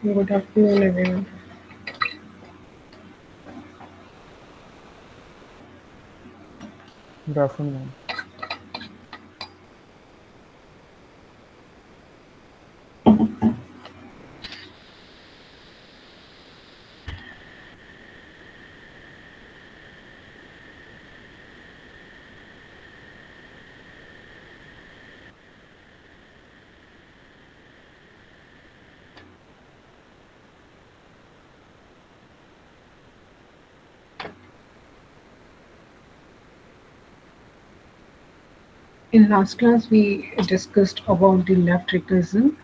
Good afternoon, everyone. Good afternoon. In last class, we discussed about the left recursion.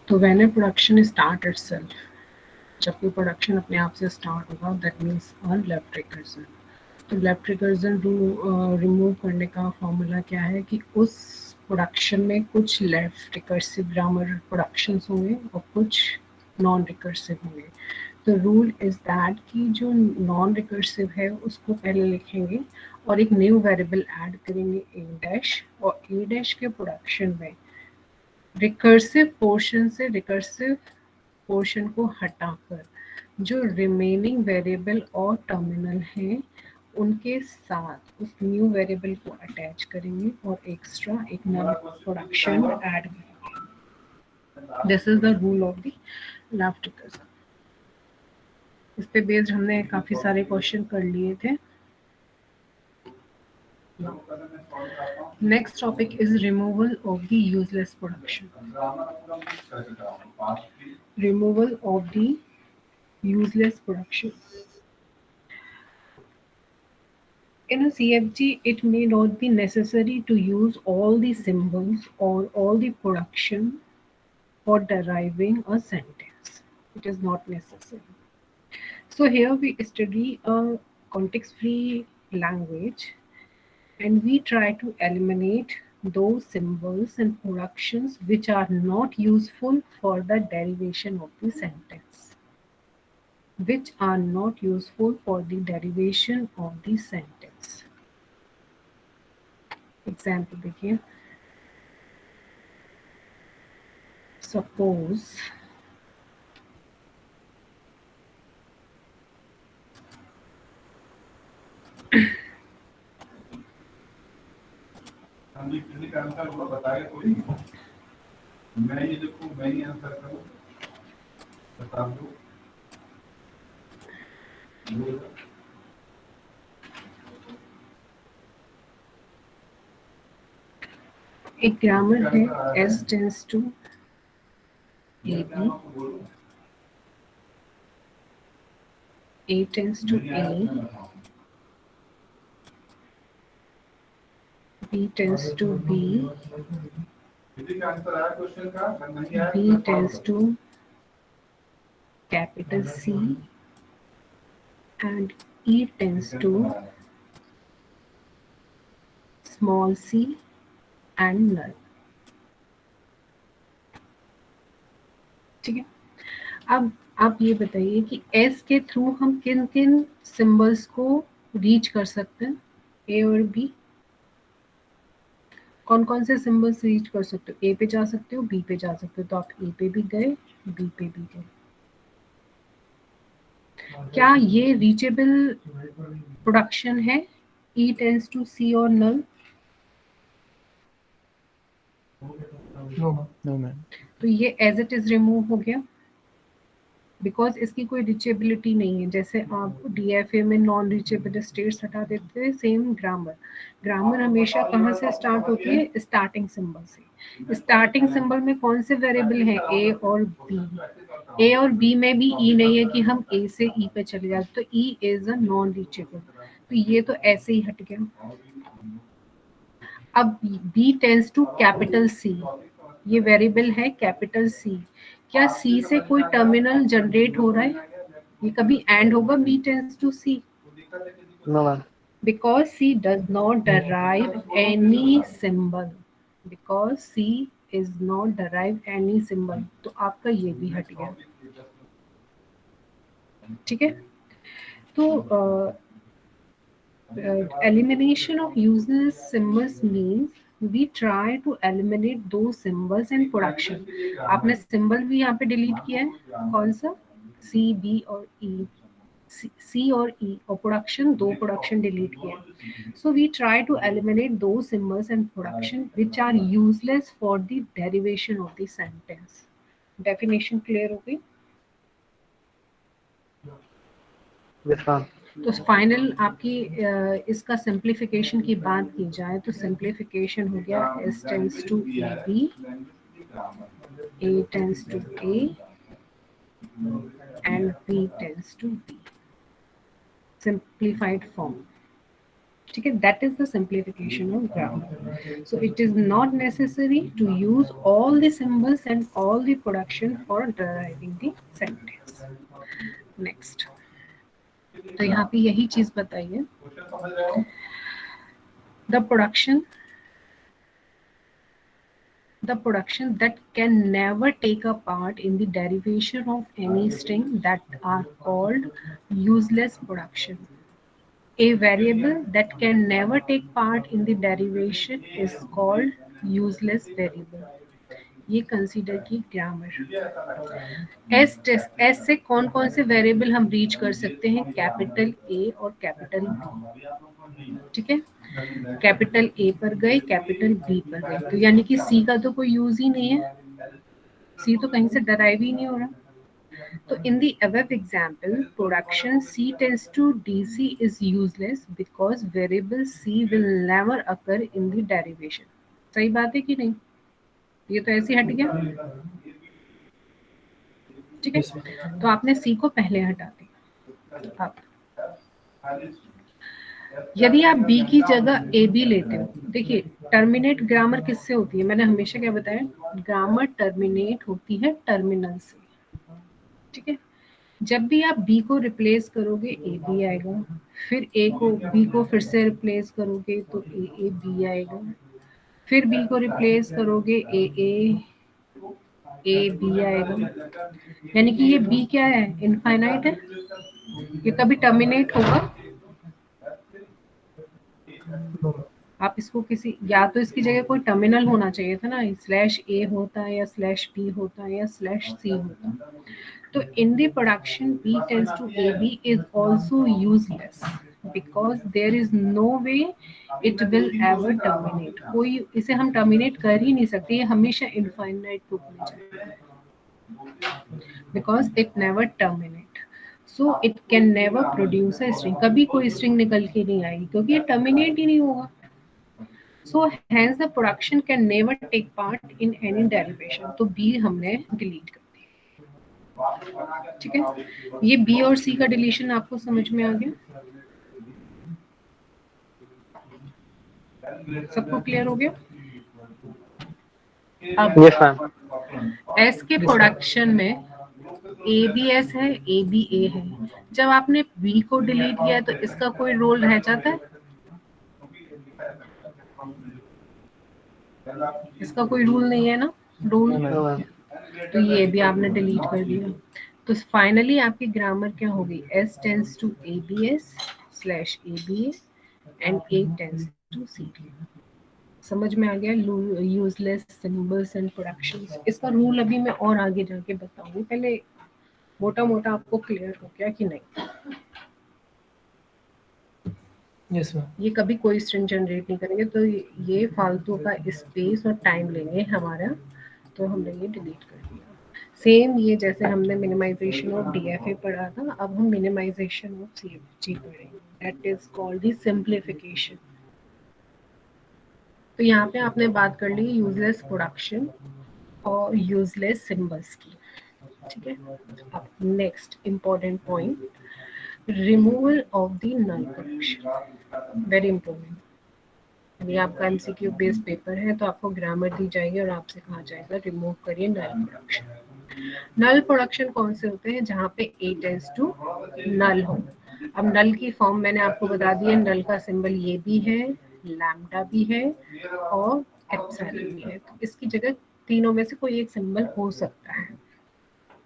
तो when a production start itself, जब कोई production अपने आप से start होगा, that means on left recursion. तो left recursion remove करने का फॉर्मूला क्या है कि उस प्रोडक्शन में कुछ लेफ्ट रिकर्सिव ग्रामर प्रोडक्शंस होंगे और कुछ नॉन रिकर्सिव होंगे. तो रूल इज दैट कि जो नॉन रिकर्सिव है उसको पहले लिखेंगे और एक न्यू वेरिएबल ऐड करेंगे ए डैश, और ए डैश के प्रोडक्शन में रिकर्सिव पोर्शन से रिकर्सिव पोर्शन को हटाकर जो रिमेनिंग वेरिएबल और टर्मिनल हैं उनके साथ उस न्यू वेरिएबल को अटैच करेंगे और एक्स्ट्रा एक नल प्रोडक्शन ऐड करेंगे. This is the rule of the left recursion. इस पे बेस्ड हमने काफी सारे क्वेश्चन कर लिए थे. Next topic is removal of the useless production. Removal of the useless production. In a CFG, it may not be necessary to use all the symbols or all the production for deriving a sentence. It is not necessary. So here we study a context-free language and we try to eliminate those symbols and productions which are not useful for the derivation of the sentence. Which are not useful for the derivation of the sentence. Example देखिए. Suppose एक grammar है S tends to AB, A tends to A, B tends to B, B tends to capital C, and E tends to small c and null. ठीक है. अब आप ये बताइए कि S के थ्रू हम किन किन सिंबल्स को रीच कर सकते हैं, ए और बी. कौन कौन से सिंबल्स रीच कर सकते हो? ए पे जा सकते हो, बी पे जा सकते हो, तो आप ए पे भी गए, बी पे भी गए। क्या ये रीचेबल प्रोडक्शन है? ई टेंस टू सी और नल? No ma'am. तो ये एज इट इज रिमूव हो गया, बिकॉज इसकी कोई रिचेबिलिटी नहीं है। जैसे आप डीएफए में नॉन रिचेबल स्टेट्स हटा देते हैं, सेम ग्रामर। ग्रामर हमेशा कहाँ से स्टार्ट होती है? स्टार्टिंग सिंबल से। स्टार्टिंग सिंबल में कौन से वेरिएबल हैं? ए और बी। ए और बी में भी ई नहीं है कि हम ए से ई पे चले जाते, तो E is a non reachable, तो ये तो ऐसे ही हट गया। अब B tends to capital C, ये वेरिएबल है कैपिटल सी। क्या सी से कोई टर्मिनल जनरेट हो रहा है? ये कभी एंड होगा B tends to C? No ma'am. Because C does not derive any symbol. Because C is not derive any symbol. तो आपका ये भी हट गया। ठीक है, तो elimination of useless symbols means we try to eliminate those symbols in production. आपने symbol भी यहाँ पे delete किया है, कौन सा? C, B और E, C और E, और production, दो production delete किया है। So we try to eliminate those symbols in production which are useless for the derivation of the sentence. Definition clear हो गई? Yes ma'am. तो फाइनल आपकी इसका सिंप्लीफिकेशन की बात की जाए तो सिंप्लीफिकेशन हो गया S tends to A B, A tends to A and B tends to B, simplified form. ठीक है, that is the simplification of grammar. So it is not necessary to use all the symbols and all the production for deriving the sentence. Next, तो यहाँ पे यही चीज बताइए, the production that can never take a part in the derivation of any string that are called useless production. A variable that can never take part in the derivation is called useless variable. ये consider की grammar. S से कौन कौन से variable हम reach कर सकते हैं? कैपिटल ए और कैपिटल बी। ठीक है, कैपिटल ए पर गए, कैपिटल बी पर गए, तो यानी कि सी का तो कोई यूज ही नहीं है, सी तो कहीं से डराइव ही नहीं हो रहा। So in the above example, production C tends to DC is useless because variable C will never occur in the derivation. सही बात है कि नहीं? ये तो ऐसे हट गया। ठीक है, तो आपने C को पहले हटा दिया। अब यदि आप B की जगह AB लेते हो, देखिए टर्मिनेट ग्रामर किससे होती है? मैंने हमेशा क्या बताया, ग्रामर टर्मिनेट होती है टर्मिनल से। ठीक है, जब भी आप बी को रिप्लेस करोगे ए बी आएगा, फिर ए को बी को फिर से रिप्लेस करोगे तो ए बी आएगा, फिर बी को रिप्लेस करोगे ए बी आएगा। यानी कि ये बी क्या है? इनफाइनाइट है, ये कभी टर्मिनेट होगा? आप इसको किसी, या तो इसकी जगह कोई टर्मिनल होना चाहिए था ना, स्लैश ए होता या स्लैश बी होता या स्लैश सी होता। तो in the production B tends to AB is also useless because there is no way it will ever terminate. कोई इसे हम टर्मिनेट कर ही नहीं सकते, ये हमेशा इनफाइनाइट लूप में जाएगा because it never terminate. So it can never produce a string. कभी कोई string निकल के नहीं आएगी क्योंकि ये टर्मिनेट ही नहीं होगा। So hence the production can never take part in any derivation. तो B हमने डिलीट कर दिया। ठीक है, ये बी और सी का डिलीशन आपको समझ में आ गया? सबको क्लियर हो गया? अब यस मैम। एस के प्रोडक्शन में ए बी एस है, ए बी ए है। जब आपने बी को डिलीट किया तो इसका कोई रोल रह जाता है? इसका कोई रूल नहीं है ना, रूल। तो ये भी आपने डिलीट कर दिया। तो फाइनली आपकी ग्रामर क्या होगी? S tends to A B S slash A B A and A tends to C D. समझ में आ गया यूजलेस सिंबल्स एंड प्रोडक्शंस। इसका रूल अभी मैं और आगे जाके बताऊंगी, पहले मोटा मोटा आपको क्लियर हो गया कि नहीं? Yes ma'am. ये कभी कोई स्ट्रिंग जनरेट नहीं करेंगे, तो ये फालतू का स्पेस और टाइम लेंगे हमारा, तो हमने ये डिलीट कर दिया। सेम ये जैसे हमने मिनिमाइजेशन ऑफ डीएफए पढ़ा था, अब हम मिनिमाइजेशन ऑफ सीएफजी पढ़ेंगे, that is called the simplification. तो यहाँ पे आपने बात कर ली यूजलेस प्रोडक्शन और यूजलेस सिंबल्स की, ठीक है। अब next important point, removal of the null production, very important. यदि आपका एमसीक्यू बेस्ड पेपर है तो आपको ग्रामर दी जाएगी और आपसे कहा जाएगा रिमूव करिए नल प्रोडक्शन। नल प्रोडक्शन कौन से होते हैं? जहाँ पे ए टेंड्स टू नल हो। अब नल की फॉर्म मैंने आपको बता दी है, नल का सिंबल ये भी है, लैम्डा भी है और एप्सिलॉन भी है। तो इसकी जगह तीनों में से कोई एक सिंबल हो सकता है,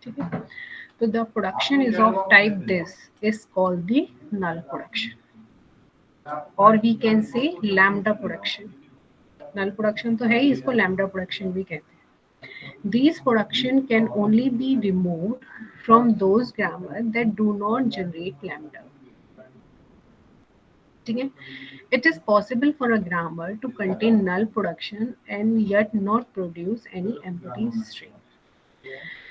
ठीक है। तो the production is of type this is called the null production, और we can say lambda production. Null production तो है ही, इसको लैम्डा प्रोडक्शन भी कहते हैं। These production can only be removed from those grammar that do not generate lambda. ठीक है? It is possible for a grammar to contain null production and yet not produce any empty string.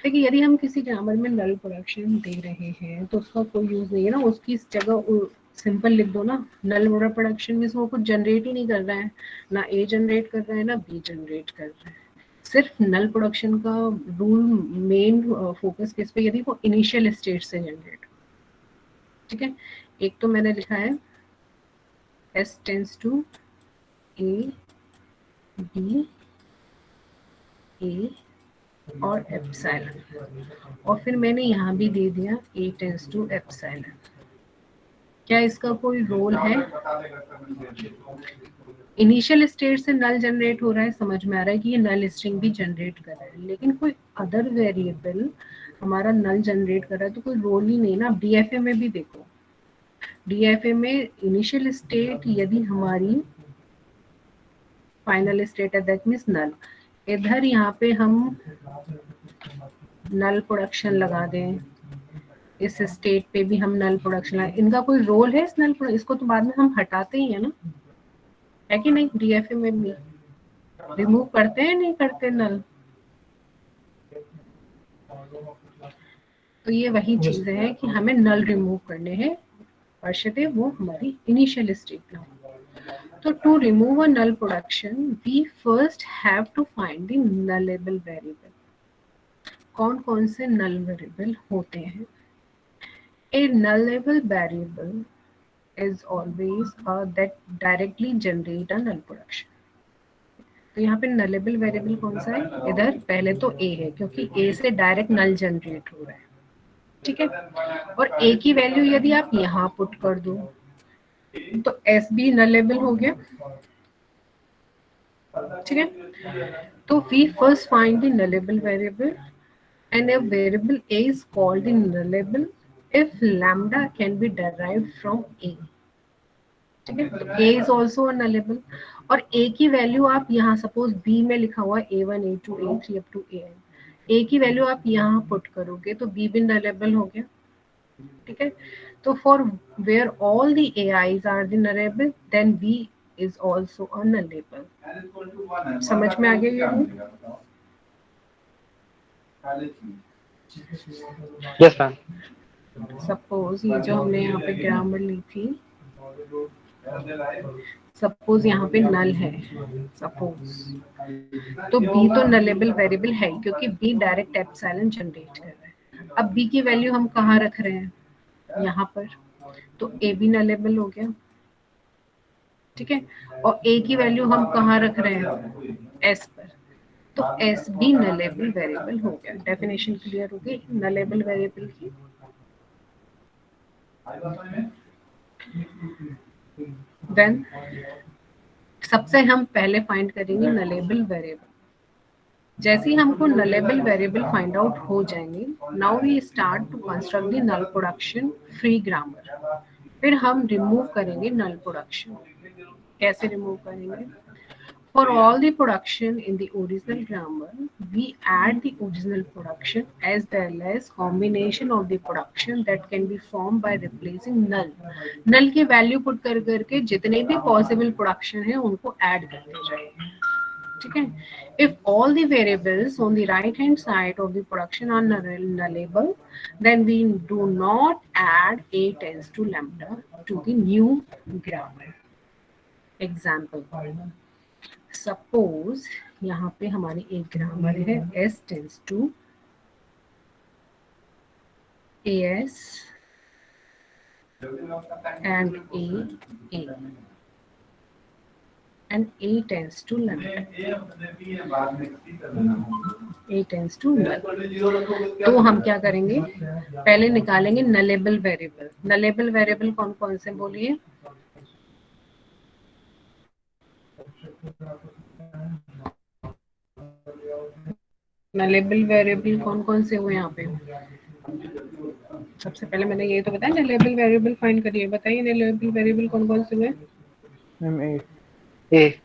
देखिए, यदि हम किसी grammar में नल production दे रहे हैं तो उसका कोई यूज नहीं है ना, उसकी जगह सिंपल लिख दो ना, नल प्रोडक्शन में वो कुछ जनरेट ही नहीं कर रहा है, ना ए जनरेट कर रहा है ना बी जनरेट कर रहा है। सिर्फ नल प्रोडक्शन का रूल मेन फोकस किस पे? यदि वो इनिशियल स्टेट से जनरेट हो, ठीक है। एक तो मैंने लिखा है S tends to A B A और एप्सिलॉन, और फिर मैंने यहाँ भी दे दिया ए टेंस टू एप्सिलॉन। क्या इसका कोई रोल है? इनिशियल स्टेट से नल जनरेट हो रहा है, समझ में आ रहा है कि ये नल स्ट्रिंग भी जनरेट कर रहा है, लेकिन कोई अदर वेरिएबल हमारा नल जनरेट कर रहा है तो कोई रोल ही नहीं ना। डीएफए में भी देखो, डीएफए में इनिशियल स्टेट यदि हमारी फाइनल स्टेट है दैट मीन्स नल, इधर यहाँ पे हम नल प्रोडक्शन लगा दें, इस स्टेट पे भी हम नल प्रोडक्शन लगाए, इनका कोई रोल है इस नल प्रोडक्शन? इसको तो बाद में हम हटाते ही है ना, है कि नहीं? डीएफए में भी रिमूव करते हैं नहीं करते नल? तो ये वही चीज है कि हमें नल रिमूव करने हैं, बशर्ते वो हमारी इनिशियल स्टेट ना हो। तो to remove a null production we first have to find the nullable variable. कौन कौन से नल वेरिएबल होते हैं? A nullable variable is always that directly generate a null production. तो यहाँ पे nullable variable कौन सा है? इधर पहले तो a है क्योंकि a से डायरेक्ट null जनरेट हो रहा है, ठीक है। और a की वैल्यू यदि आप यहाँ पुट कर दो तो s भी nullable हो गया, ठीक है। तो we first find the nullable variable and a variable a is called the nullable if lambda can be derived from a, ठीक है। तो a is also a nullable, और a की वैल्यू आप यहाँ सपोज b में लिखा हुआ a1 a2 a3 up to an, a की वैल्यू आप यहाँ पुट करोगे तो b भी nullable हो गया, ठीक है। तो for where all the ai's are the nullable then b is also a nullable। समझ में आ गया ये रूल? Yes, ma'am. सपोज ये जो हमने यहाँ पे ग्रामर ली थी, सपोज यहाँ पे नल है, सपोज, तो b तो नलेबल वेरिएबल है क्योंकि b डायरेक्ट एप्सिलॉन जनरेट कर रहा है। अब b की वैल्यू हम कहाँ रख रहे हैं? यहाँ पर, तो a भी नलेबल हो गया, ठीक है। और a की वैल्यू हम कहाँ रख रहे हैं? s पर, तो s भी नलेबल वेरिएबल हो गया। डेफिनेशन क्लियर हो गई नलेबल वेरिएबल की। देन सबसे हम पहले फाइंड करेंगे नलेबल वेरिएबल। जैसे ही हमको नलेबल वेरिएबल फाइंड आउट हो जाएंगे, now we start to construct the null production free grammar. फिर हम रिमूव करेंगे नल प्रोडक्शन। कैसे रिमूव करेंगे? For all the production in the original grammar, we add the original production as well as combination of the production that can be formed by replacing null. null की value put कर करके जितने भी possible production है उनको add करते जाएंगे. ठीक है. If all the variables on the right hand side of the production are nullable, then we do not add a tends to lambda to the new grammar. Example. Suppose यहाँ पे हमारी एक ग्रामर है s tends to as and a and a tends to lambda. a tends to null. तो हम क्या करेंगे, पहले निकालेंगे nullable variable. nullable variable कौन कौन से बोलिए. nullable variable कौन कौन से हुए यहाँ पे. सबसे पहले मैंने ये तो बताया nullable variable फाइंड करिए. बताइए nullable variable कौन कौन से हुए. ए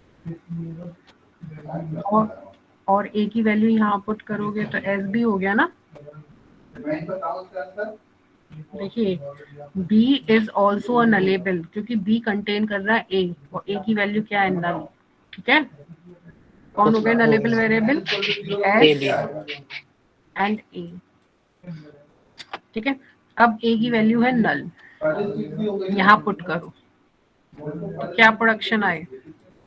और a की वैल्यू यहाँ पुट करोगे तो s भी हो गया ना. देखिए b is also a nullable क्योंकि b कंटेन कर रहा है a और a की वैल्यू क्या है नल. ठीक है. कौन हो गया nullable variable s and a. ठीक है. अब a की वैल्यू है नल, यहाँ पुट करो तो क्या प्रोडक्शन आए.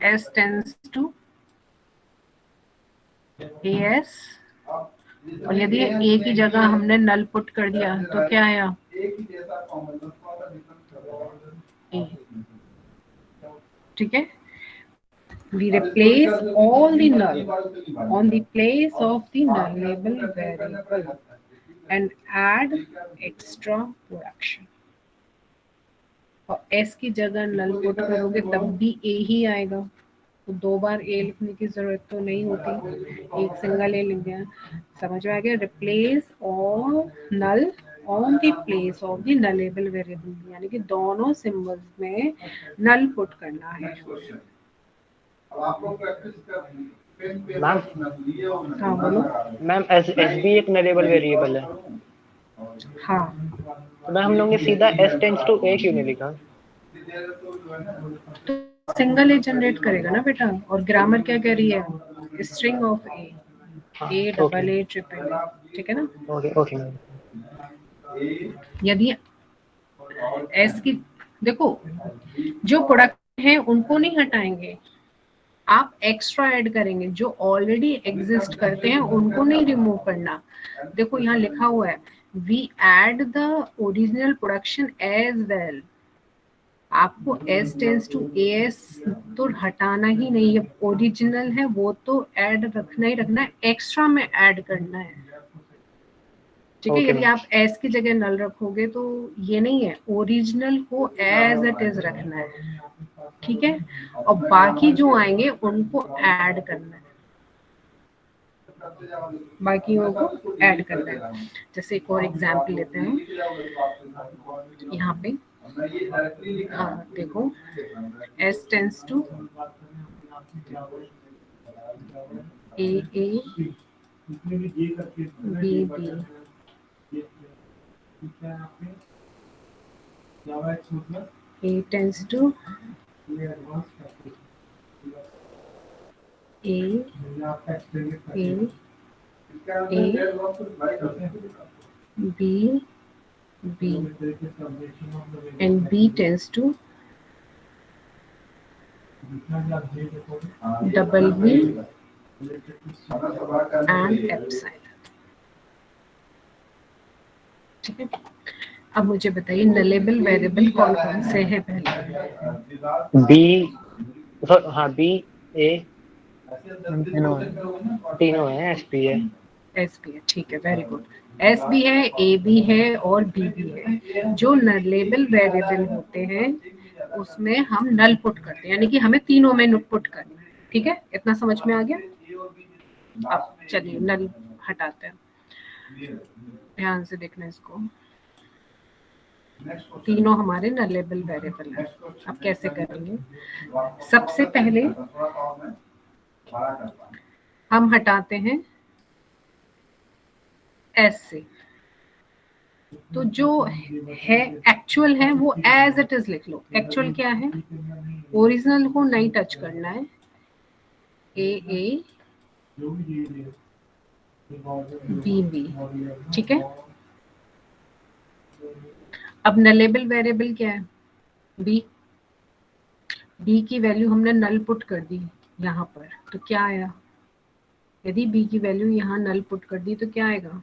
s टेंड्स टू as और यदि a की जगह हमने नल पुट कर दिया तो क्या आया a. ठीक है. We replace all the null on the place of the nullable variable and add extra production. और s की जगह नल पुट करोगे तब भी a ही आएगा. तो दो बार a लिखने की जरूरत तो नहीं होती, एक सिंगल a लिख दिया. समझ में आ गया. Replace all null on the place of the nullable variable, यानी कि दोनों सिंबल्स में नल पुट करना है. मैम हाँ बोलो. मैम एस बी एक नलेबल वेरिएबल है. हाँ तो मैम हम लोग ने सीधा एस टेंड्स टू ए क्यों नहीं लिखा. तो सिंगल ए जनरेट करेगा ना बेटा. और ग्रामर क्या कह रही है, string of A double A triple A. ठीक है ना. Okay okay ma'am. यदि एस की देखो जो प्रोडक्ट है उनको नहीं हटाएंगे, आप एक्स्ट्रा ऐड करेंगे. जो ऑलरेडी एग्जिस्ट करते हैं उनको नहीं रिमूव करना. देखो यहाँ लिखा हुआ है we add the original production as well. आपको s टेंस टू as तो हटाना ही नहीं है. ओरिजिनल है वो तो ऐड रखना ही रखना है, एक्स्ट्रा में ऐड करना है. ठीक है. यदि आप s की जगह नल रखोगे तो ये नहीं है, ओरिजिनल को एज इट इज रखना है. ठीक है. और बाकी जो आएंगे उनको ऐड करना है, बाकियों को ऐड करना है. जैसे एक और एग्जांपल लेते हैं यहाँ पे. देखो s tends to a b b. a tends to a b b and b tends to double b and epsilon. ठीक है. अब मुझे बताइए नलेबल वेरिएबल कौन कौन से हैं. पहले बी हाँ बी ए तीनों है. एस पी है. एस बी है. ठीक है. Very good. एस बी है, ए बी है और बी बी है. जो नलेबल वेरिएबल होते हैं उसमें हम नल पुट करते हैं, यानी कि हमें तीनों में पुट करना है. ठीक है. इतना समझ में आ गया. अब चलिए नल हटाते हैं. ध्यान से देखना इसको. तीनों हमारे नलेबल वेरिएबल है. अब कैसे करेंगे. सबसे पहले हम हटाते हैं एस से, तो जो है एक्चुअल है वो एज इट इज लिख लो। एक्चुअल क्या है, ओरिजिनल को नहीं टच करना है, ए बी बी, ठीक है। अब नलेबल वेरिएबल क्या है, बी। बी की वैल्यू हमने नल पुट कर दी यहाँ पर, तो क्या आया, यदि बी की वैल्यू यहाँ नल पुट कर दी तो क्या आएगा,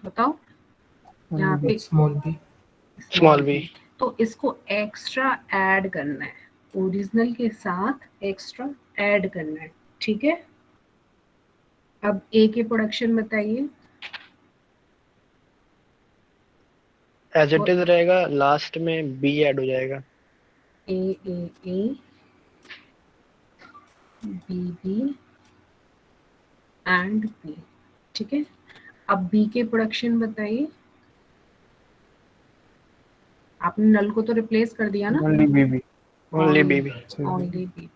बताओ। यहाँ पे स्मॉल बी। तो इसको एक्स्ट्रा ऐड करना है, ओरिजिनल के साथ एक्स्ट्रा ऐड करना है, ठीक है। अब ए के प्रोडक्शन बताइए। एज इट इज रहेगा, लास्ट में बी ऐड हो जाएगा। A B B and B, ठीक है। अब बी के प्रोडक्शन बताइए। आपने नल को तो रिप्लेस कर दिया ना, ओनली बी। Only B.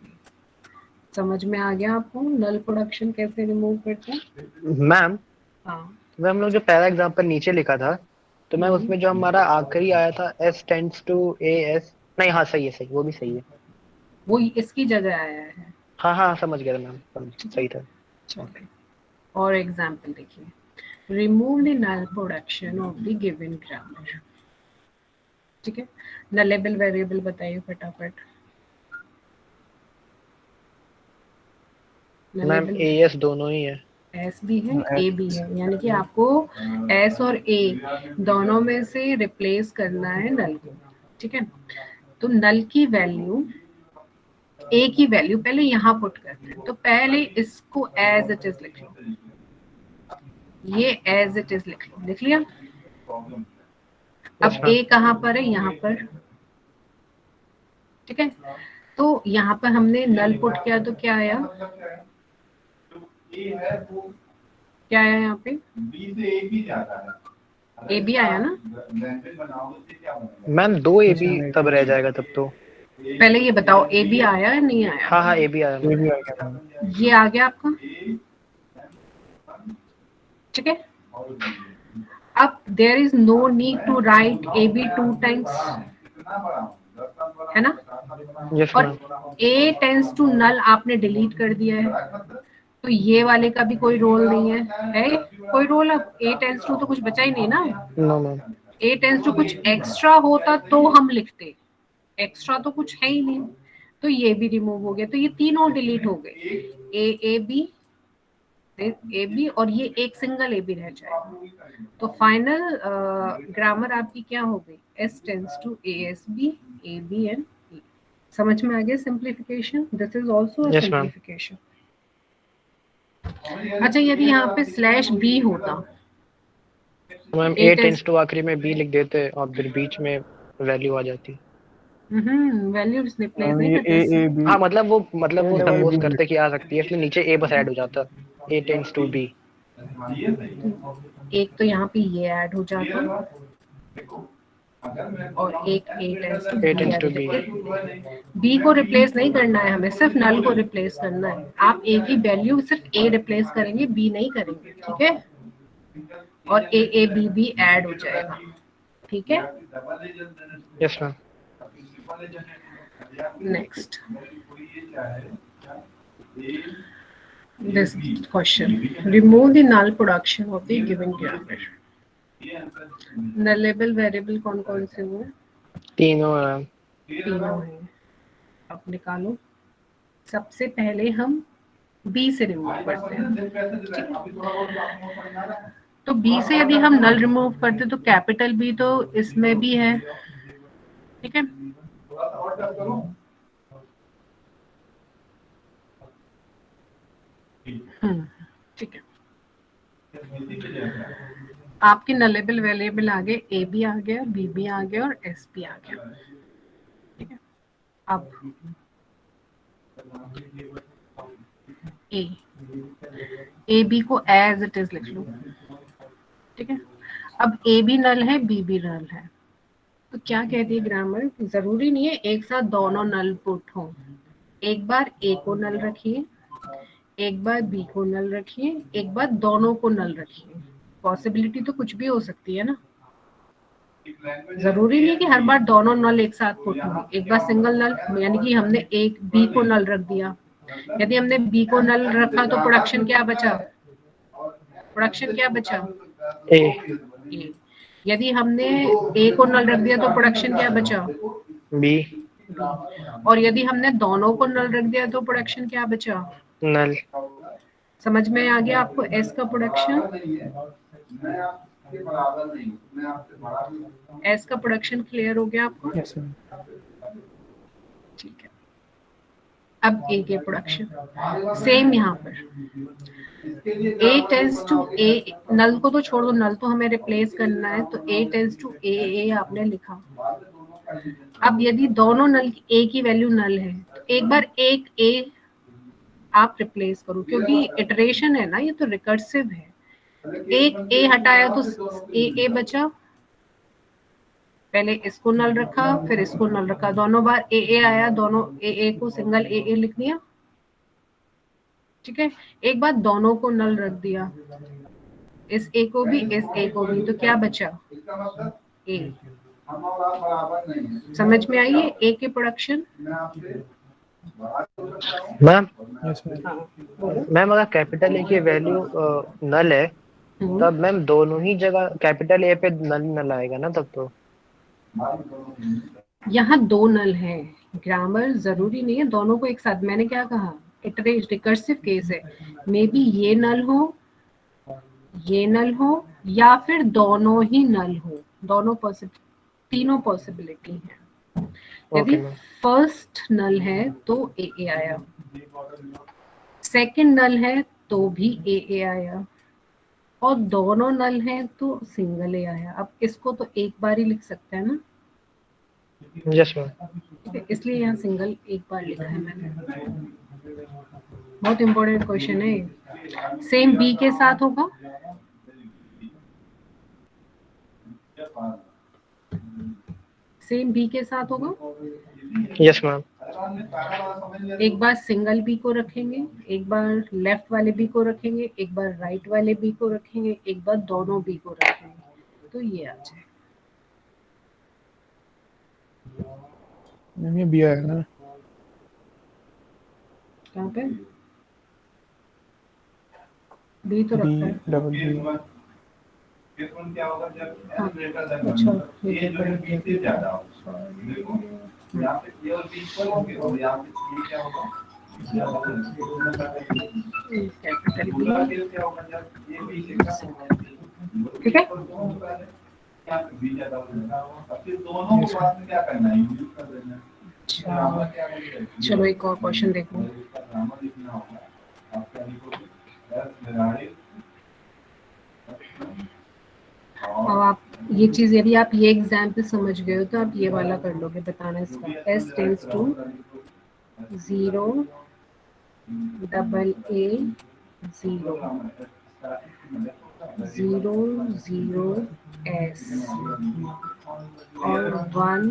समझ में आ गया आपको नल प्रोडक्शन कैसे रिमूव करते हैं? मैम, हाँ। हम लोग जो पहला एग्जांपल नीचे लिखा था, तो मैम उसमें जो हमारा आखिरी आया था S tends to A S, नहीं हाँ सही है, सही, वो भी सही है। वो इसकी जगह आया है। हाँ हाँ समझ गया मैम, सही था। चलिए और एग्जांपल देखिए। Remove the null production of the given grammar, ठीक है। नलेबल वेरिएबल बताइए फटाफट। मैम ए एस दोनों ही है। एस भी है ए भी है, यानी कि आपको एस और ए दोनों में से रिप्लेस करना है नल को, ठीक है। तो नल की वैल्यू, ए की वैल्यू पहले यहाँ पुट करते हैं, तो पहले इसको एज इट इज लिख लो, ये एज इट इज लिख लो, लिख लिया। अब ए कहाँ पर है, यहाँ पर, ठीक है। तो यहाँ पर हमने नल पुट किया तो क्या आया, क्या आया यहाँ पे, ए बी आया ना। मैम दो ए बी तब रह जाएगा तब तो। पहले ये बताओ ए बी आया या नहीं आया? हाँ हाँ ए बी आया। ये आ गया आपका, ठीक है। अब there is no need to write A B 2 times, है ना। यस और ma'am. A tends to null आपने डिलीट कर दिया है, तो ये वाले का भी कोई रोल नहीं है कोई रोल। अब ए टेंस टू तो कुछ बचा ही नहीं ना। No ma'am. A tends to कुछ एक्स्ट्रा होता तो हम लिखते, एक्स्ट्रा तो कुछ है ही नहीं, तो ये भी रिमूव हो गया, तो ये तीनों डिलीट हो गए, ए बी और ये एक सिंगल ए बी रह जाएगा। तो फाइनल ग्रामर आपकी क्या हो गई, S tends to A S B, A B and E. समझ में आ गया simplification, this is also a simplification. अच्छा यदि यहाँ पे स्लैश बी होता, मैम ए टेंस टू आखिरी में बी लिख देते और फिर बीच में वैल्यू आ जाती। वैल्यू रिप्लेस नहीं करते। हाँ मतलब वो सपोज करते कि आ सकती है, इसलिए नीचे ए बस ऐड हो जाता, ए टेंस टू बी। एक तो यहाँ पे ये ऐड हो जाता और एक ए टेंस टू बी। बी को रिप्लेस नहीं करना है हमें, सिर्फ नल को रिप्लेस करना है। आप ए की वैल्यू सिर्फ ए रिप्लेस करेंगे, बी नहीं करेंगे, ठीक है। और ए बी बी ऐड हो जाएगा, ठीक है। Yes ma'am. Next this question, remove the null production of the given grammar। nullable variable कौन कौन से हुए, तीनों मैम। तीनों हैं। अब निकालो। सबसे पहले हम बी से रिमूव करते हैं, ठीक है। तो बी से यदि हम नल रिमूव करते तो कैपिटल बी तो इसमें भी है, ठीक है। ठीक है। आपके नलेबल वेरिएबल आ गए, ए बी आ गया, बी बी आ गया और एस बी आ गया, ठीक है। अब ए बी को एज इट इज लिख लो, ठीक है। अब ए बी नल है, बी बी नल है, तो क्या कहती है ग्रामर, जरूरी नहीं है एक साथ दोनों नल पुट हो, एक बार ए को नल रखिए, एक बार बी को नल रखिए, एक बार दोनों को नल रखिए। पॉसिबिलिटी तो कुछ भी हो सकती है ना, जरूरी नहीं कि हर बार दोनों नल एक साथ पुट हों। एक बार सिंगल नल, यानी कि हमने एक बी को नल रख दिया। यदि हमने बी को नल रखा तो प्रोडक्शन क्या बचा? प्रोडक्शन क्या बचा? ए। ए। यदि हमने ए को नल रख दिया तो प्रोडक्शन क्या बचा? बी। और यदि हमने दोनों को नल रख दिया तो प्रोडक्शन क्या बचा? नल। समझ में आ गया आपको एस का प्रोडक्शन? एस का प्रोडक्शन क्लियर हो गया आपको? Yes ma'am. ठीक है। अब ए के प्रोडक्शन सेम यहाँ पर ए टेंस टू ए, नल को तो छोड़ दो, नल तो हमें रिप्लेस करना है, तो ए टेंस टू ए आपने लिखा। अब यदि दोनों नल की ए की वैल्यू नल है तो एक बार एक ए आप रिप्लेस करो, क्योंकि इटरेशन है ना, ये तो रिकर्सिव है। एक ए हटाया तो ए बचा, पहले इसको नल रखा फिर इसको नल रखा, दोनों बार ए आया, दोनों ए को सिंगल ए लिख दिया। ठीक है, एक बार दोनों को नल रख दिया, इस ए को भी इस ए को भी, तो क्या बचा? ए। समझ में आई है ए के प्रोडक्शन? Ma'am yes ma'am. हाँ बोलो। मैम अगर कैपिटल ए की वैल्यू नल है तब मैम दोनों ही जगह कैपिटल ए पे नल नल आएगा ना तब तो। यहाँ दो नल है, ग्रामर जरूरी नहीं है दोनों को एक साथ। मैंने क्या कहा, इटरेट रिकर्सिव केस है, मे बी ये नल हो, ये नल हो, या फिर दोनों ही नल हो। दोनों तीनों पॉसिबिलिटी है। यदि ओके मैम। फर्स्ट नल है तो ए आया, सेकंड नल है तो भी ए आया, और दोनों नल हैं तो सिंगल ए आया। अब इसको तो एक बार ही लिख सकते हैं ना, यस मैम। ठीक है, इसलिए यहाँ सिंगल एक बार लिखा है मैंने। बहुत इंपॉर्टेंट क्वेश्चन है। सेम बी के साथ होगा, सेम बी के साथ होगा। Yes ma'am. एक बार सिंगल बी को रखेंगे, एक बार लेफ्ट वाले बी को रखेंगे, एक बार राइट वाले बी को रखेंगे, एक बार दोनों बी को रखेंगे, तो ये आ जाए। मैम ये बी आएगा ना? कहाँ पे बी तो बी रखा है? Double B. हाँ, अच्छा ये पढ़ेंगे। कैपिटल बी, ठीक है। चलो एक और क्वेश्चन देखो। अब आप ये चीज, यदि आप ये एग्जाम्पल समझ गए हो तो आप ये वाला कर लोगे, बताना इसका। S tends to 0 double A 0 0 0 S और 1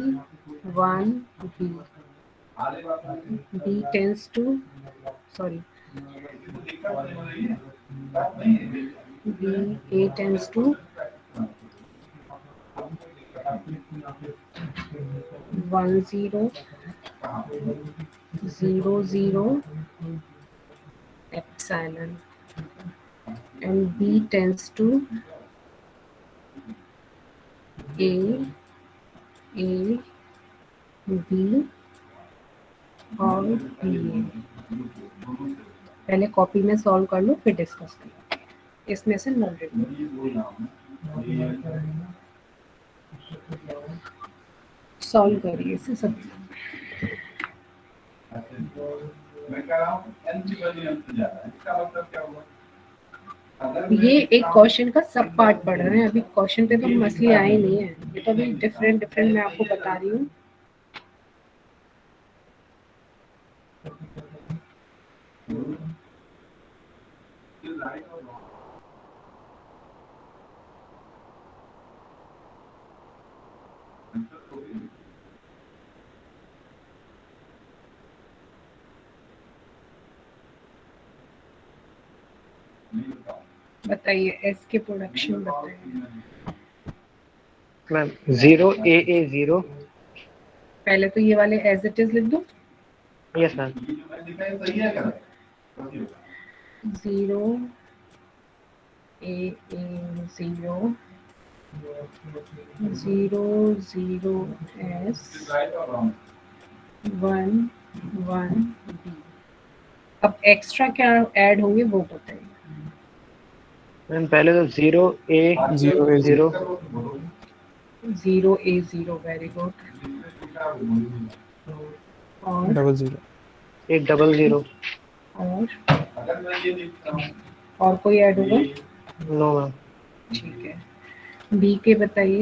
1 B, B tends to, sorry, B A tends to 1 0 0 0 epsilon, and b tends to a b और b a। पहले कॉपी में सॉल्व कर लो फिर डिस्कस करो, इसमें से नल सॉल्व करिए इसे सब। ये एक क्वेश्चन का सब पार्ट पढ़ रहे हैं, अभी क्वेश्चन पे तो मसले आए नहीं है, ये तो अभी डिफरेंट डिफरेंट मैं आपको बता रही हूँ। बताइए एस के प्रोडक्शन बताइए। Ma'am 0 AA 0। पहले तो ये वाले एज इट इज लिख दो। Yes ma'am. 0 AA 0 0 0 S 1 1 B। अब एक्स्ट्रा क्या ऐड होंगे वो बताइए। मैम पहले तो 0 A 0। 0 A 0 very good. और 00। 1 0 0। और कोई ऐड होगा? No ma'am. ठीक है। बी के बताइए।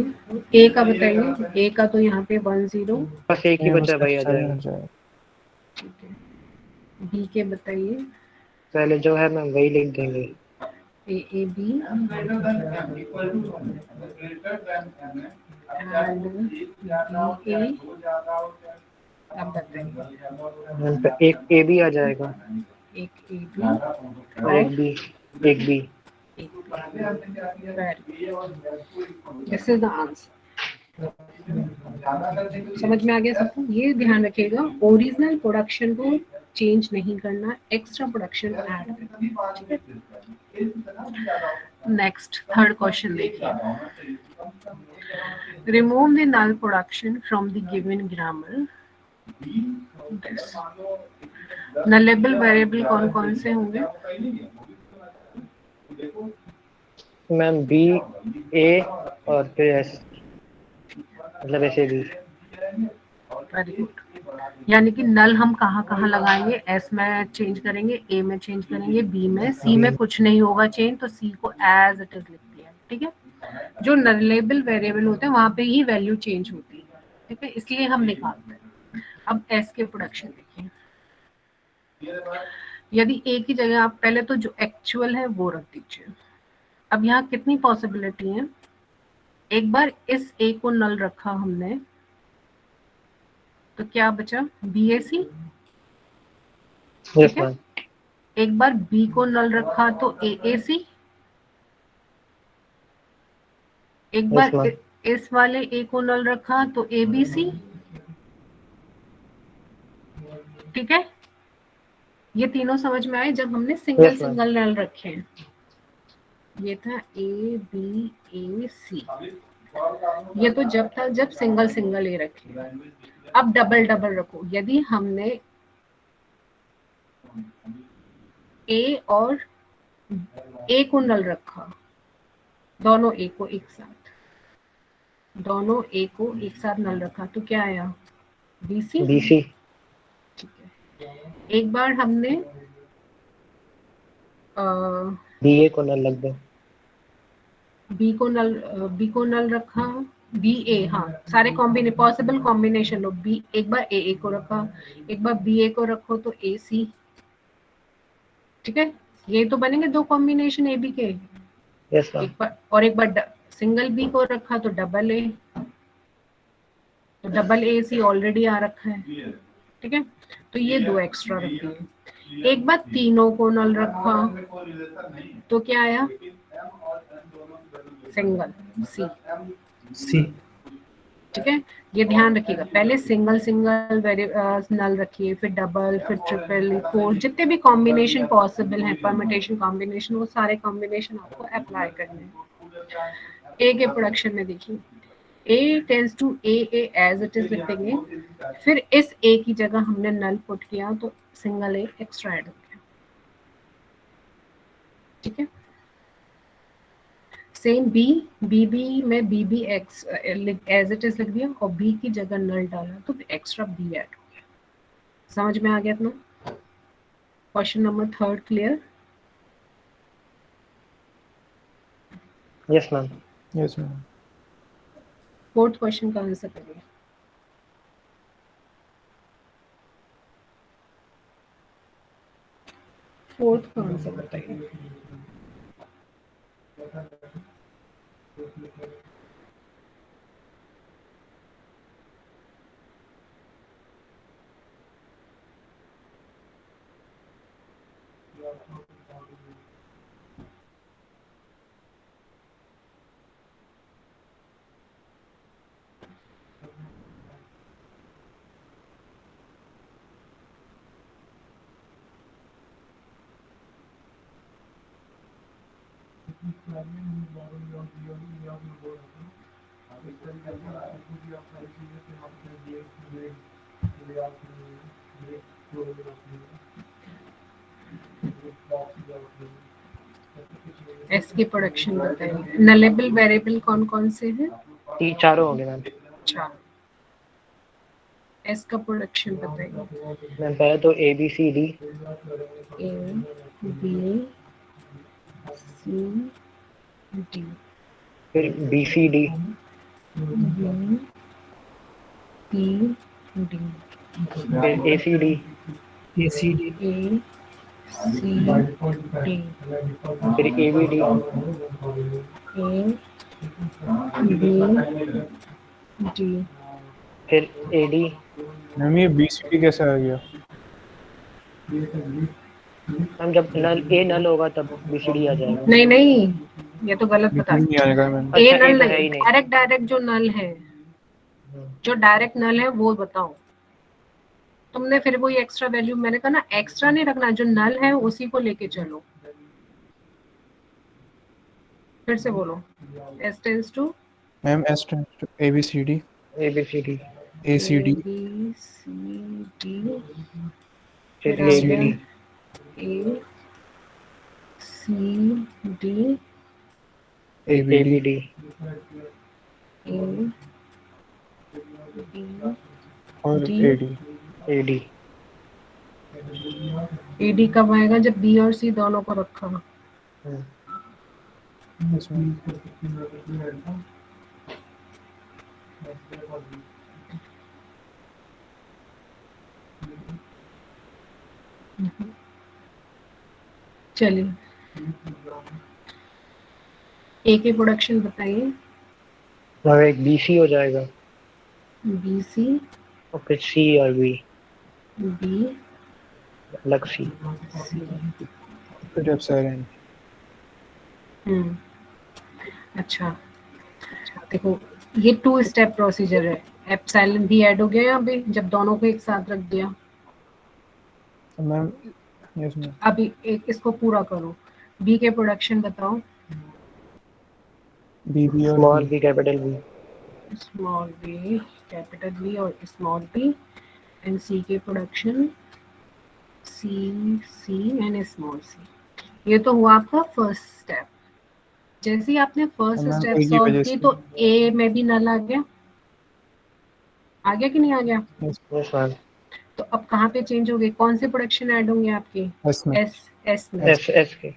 ए का बताइए। ए का तो यहाँ पे 1 0। बस एक ही बचा है, भाई आ जाएगा। ठीक है। बी के बताइए। पहले जो है मैम वही लिख देंगे। ए ए बी एंड बी ए। अब बताइए। मैम एक A B आ जाएगा एक ए बी और एक B। एक B। This is the answer. समझ में आ गया सबको? ये ध्यान रखिएगा, ओरिजिनल प्रोडक्शन को चेंज नहीं करना, एक्स्ट्रा प्रोडक्शन ऐड करना। नेक्स्ट थर्ड क्वेश्चन देखिए। Remove the null production from the given grammar. Nullable variable कौन कौन से होंगे? मैम B A और फिर S, मतलब ऐसे भी। Very good. यानी कि नल हम कहाँ कहाँ लगाएंगे? एस में चेंज करेंगे, ए में चेंज करेंगे, बी में, सी में कुछ नहीं होगा चेंज, तो सी को एज इट इज लिख दिया। ठीक है। जो नलेबल वेरिएबल होते हैं वहां पे ही वैल्यू चेंज होती है। ठीक है, इसलिए हम निकालते हैं। अब एस के प्रोडक्शन देखिए। यदि ए की जगह आप पहले तो जो एक्चुअल है वो रख दीजिए। अब यहाँ कितनी पॉसिबिलिटी है? एक बार इस ए को नल रखा हमने तो क्या बचा? बी ए सी। यस ठीक है। मैम। एक बार बी को नल रखा तो ए ए सी। एक यस बार मैम। इस वाले ए को नल रखा तो ए बी सी। ठीक है। ये तीनों समझ में आए जब हमने सिंगल यस मैम। सिंगल नल रखे हैं। ये था ए बी ए सी। ये तो जब था जब सिंगल सिंगल ए रखे। अब डबल डबल रखो। यदि हमने ए और ए को नल रखा, दोनों ए को एक साथ, दोनों ए को एक साथ नल रखा तो क्या आया? बीसी। BC। ठीक है। एक बार हमने BA को नल लग दो। बी को नल रखा, बी ए, हाँ सारे पॉसिबल कॉम्बिनेशन लो। बी एक बार ए को रखा, एक बार बी ए को रखो तो ए सी। ठीक है। ये तो बनेंगे दो कॉम्बिनेशन ए बी के। Yes ma'am. एक बार और एक बार सिंगल बी को रखा तो डबल ए, तो डबल ए सी ऑलरेडी आ रखा है। ठीक है। तो ये दो एक्स्ट्रा रख दिए। एक बार तीनों को नल रखा तो क्या आया? Single C. सी। ठीक है। ये ध्यान रखिएगा, पहले सिंगल सिंगल नल रखिए, फिर डबल, फिर ट्रिपल, फोर, जितने भी कॉम्बिनेशन पॉसिबल है, परमिटेशन कॉम्बिनेशन, वो सारे कॉम्बिनेशन आपको अप्लाई करने हैं। ए के प्रोडक्शन में देखिए, A tends to A as it is लिख देंगे। फिर इस ए की जगह हमने नल पुट किया तो सिंगल ए एक्स्ट्रा ऐड हो गया। ठीक है। सेम बी, बी में B X as it is लिख दिया और बी की जगह नल डाला तो एक्स्ट्रा बी ऐड हो गया। समझ में आ गया इतना? Question number third clear? Yes ma'am. Yes ma'am. Fourth question का आंसर करिए। फोर्थ का आंसर बताइए। एस की प्रोडक्शन बताइए। नलेबल वेरिएबल कौन कौन से हैं? चारों हो गए मैम। चार। एस का प्रोडक्शन बताइए। मैम पहले तो A B C D, A B C D, फिर B C D, B C D, फिर A C D, ACD, A C D, फिर A B D, A B D, फिर A D. Ma'am ये BCD कैसे आ गया? Ma'am जब ए नल होगा तब बी सी डी आ जाएगा। नहीं नहीं, ये तो गलत बता BCD नहीं आएगा मैम। ए अच्छा, नल A तो है ही नहीं, नहीं। डायरेक्ट जो नल है, जो डायरेक्ट नल है वो बताओ। तुमने फिर वही एक्स्ट्रा वैल्यू, मैंने कहा ना एक्स्ट्रा नहीं रखना, जो नल है उसी को लेके चलो। फिर से बोलो। S tends to ma'am S stands to ABCD, A B C D, ACD, B C D, फिर फिर आ ए बी गया D, A C D, A B ABD, D, A B और D, AD। A D. A D कब आएगा? जब B और सी दोनों को रखा। Yes, ma'am. चलिए ए के प्रोडक्शन बताइए। और एक बी सी हो जाएगा, बी सी, और फिर सी और बी, बी अलग सी। सी। फिर एप्सिलॉन। अच्छा देखो, ये 2 स्टेप प्रोसीजर है। एप्सिलॉन भी ऐड हो गया यहाँ पे जब दोनों को एक साथ रख दिया। Ma'am yes ma'am. अभी एक इसको पूरा करो। बी के प्रोडक्शन बताओ। BB और small B। B capital B, small B capital B और स्मॉल बी। एंड सी के production C C and small C. ये तो हुआ आपका फर्स्ट स्टेप। जैसे ही आपने फर्स्ट मैम स्टेप A की सॉल्व वजह की से। तो ए में भी नल आ गया। आ गया कि नहीं आ गया? Yes ma'am. तो अब कहाँ पे चेंज हो गए? कौन से प्रोडक्शन ऐड होंगे आपके? S में। एस में। एस के।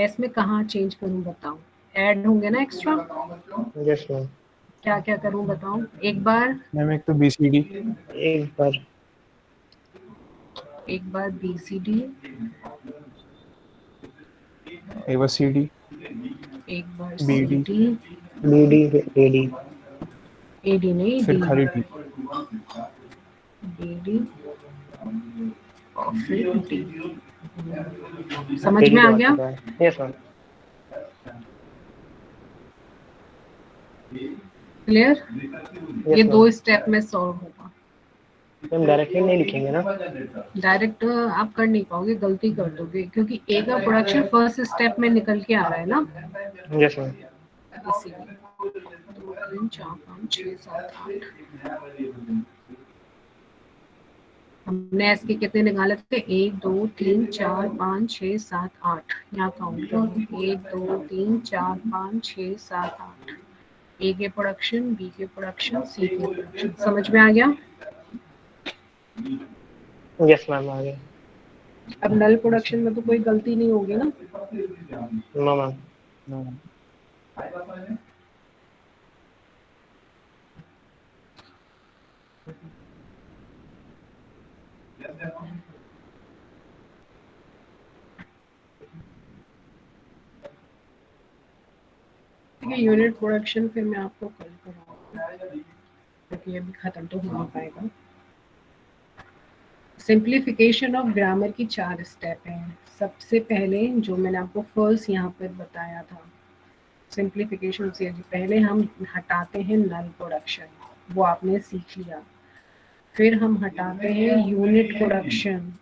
एस में कहाँ चेंज करूँ बताओ? ऐड होंगे ना एक्स्ट्रा। Yes ma'am. क्या क्या करूँ बताओ एक बार। मैम एक तो BCD, एक बार बी सी डी, एक बार CD, एक बार BD, C D, B D, फिर ए डी, ए डी नहीं फिर डी, खाली D। बी डी और फिर डी। समझ में आ गया? Yes ma'am. क्लियर? ये यस 2 स्टेप में सॉल्व होगा। मैम डायरेक्टली नहीं लिखेंगे ना? डायरेक्ट आप कर नहीं पाओगे, गलती कर दोगे, क्योंकि ए का प्रोडक्शन फर्स्ट स्टेप में निकल के आ रहा है ना। Yes ma'am. इसीलिए 2 3 4 5 6 7 8 हमने एस के कितने निकाले थे? 1 2 3 4 5 6 7 8। यहाँ काउंट करो। 1 2 3 4 5 6 7 8। ए के प्रोडक्शन, बी के प्रोडक्शन, सी के प्रोडक्शन। समझ में आ गया? यस मैम आ गया। अब नल प्रोडक्शन में तो कोई गलती नहीं होगी ना? No ma'am. No। ठीक है, यूनिट प्रोडक्शन फिर मैं आपको कल कराऊंगा, क्योंकि अभी खत्म तो हो नहीं पाएगा। सिंप्लीफिकेशन ऑफ ग्रामर की 4 स्टेप हैं। सबसे पहले जो मैंने आपको फर्स्ट यहाँ पर बताया था, सिंप्लीफिकेशन से पहले हम हटाते हैं नल प्रोडक्शन, वो आपने सीख लिया। फिर हम हटाते हैं यूनिट प्रोडक्शन,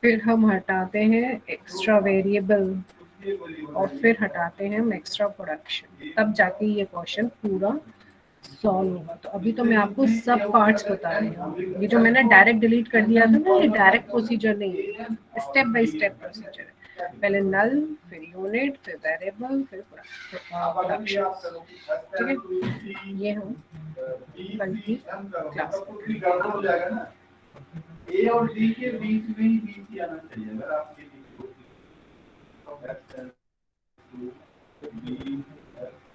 फिर हम हटाते हैं एक्स्ट्रा वेरिएबल, और फिर हटाते हैं हम एक्स्ट्रा प्रोडक्शन, तब जाके ये क्वेश्चन पूरा सॉल्व होगा। तो अभी तो मैं आपको सब पार्ट्स बता रही हूँ, ये जो मैंने डायरेक्ट डिलीट कर दिया था ना, ये डायरेक्ट प्रोसीजर नहीं है, स्टेप बाय स्टेप प्रोसीजर है। पहले नल, फिर यूनिट, फिर वेरिएबल, फिर प्रोडक्शन। ठीक है, ये हम कल की क्लास में। ए और डी के बीच में ही बीच आना चाहिए। अगर आप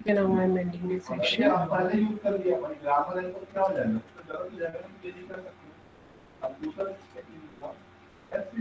You know, I'm ending this section. पहले यूज कर दिया, ग्रामर है तो क्या हो जाएगा, तो जरूरत जाएगा हम ये नहीं कर सकते। अब दूसरा